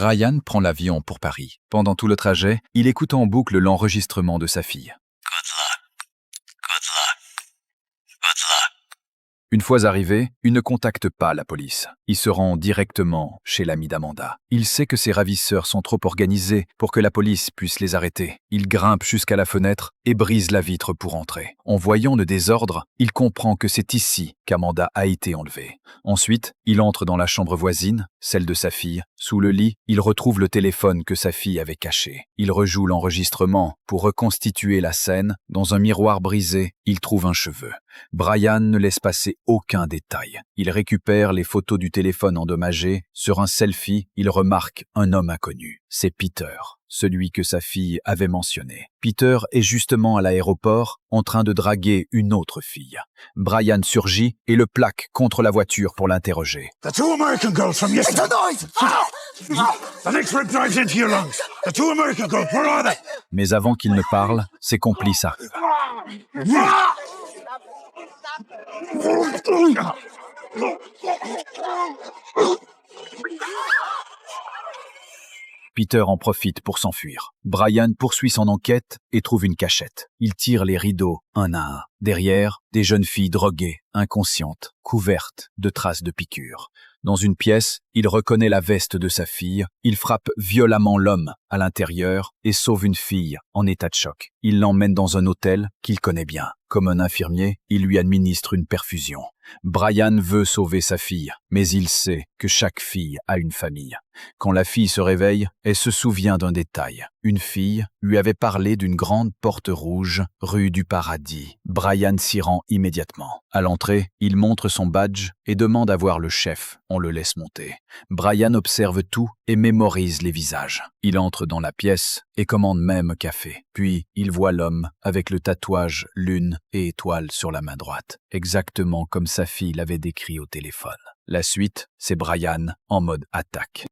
Brian prend l'avion pour Paris. Pendant tout le trajet, il écoute en boucle l'enregistrement de sa fille. Good luck. Good luck. Good luck. Une fois arrivé, il ne contacte pas la police. Il se rend directement chez l'ami d'Amanda. Il sait que ses ravisseurs sont trop organisés pour que la police puisse les arrêter. Il grimpe jusqu'à la fenêtre et brise la vitre pour entrer. En voyant le désordre, il comprend que c'est ici qu'Amanda a été enlevée. Ensuite, il entre dans la chambre voisine, celle de sa fille. Sous le lit, il retrouve le téléphone que sa fille avait caché. Il rejoue l'enregistrement pour reconstituer la scène. Dans un miroir brisé, il trouve un cheveu. Brian ne laisse passer aucun détail. Il récupère les photos du téléphone endommagé. Sur un selfie, il remarque un homme inconnu. C'est Peter, celui que sa fille avait mentionné. Peter est justement à l'aéroport, en train de draguer une autre fille. Brian surgit et le plaque contre la voiture pour l'interroger. The two American girls from yesterday. The next rip drives into your lungs. The two American girls, where are they? Mais avant qu'il ne parle, ses complices arrivent. Peter en profite pour s'enfuir. Brian poursuit son enquête et trouve une cachette. Il tire les rideaux un à un. Derrière, des jeunes filles droguées, inconscientes, couvertes de traces de piqûres. Dans une pièce, il reconnaît la veste de sa fille. Il frappe violemment l'homme à l'intérieur et sauve une fille en état de choc. Il l'emmène dans un hôtel qu'il connaît bien. Comme un infirmier, il lui administre une perfusion. Brian veut sauver sa fille, mais il sait que chaque fille a une famille. Quand la fille se réveille, elle se souvient d'un détail. Une fille lui avait parlé d'une grande porte rouge, rue du Paradis. Brian s'y rend immédiatement. À l'entrée, il montre son badge et demande à voir le chef. On le laisse monter. Brian observe tout et mémorise les visages. Il entre dans la pièce et commande même un café. Puis, il voit l'homme avec le tatouage lune et étoile sur la main droite, exactement comme sa fille l'avait décrit au téléphone. La suite, c'est Brian en mode attaque.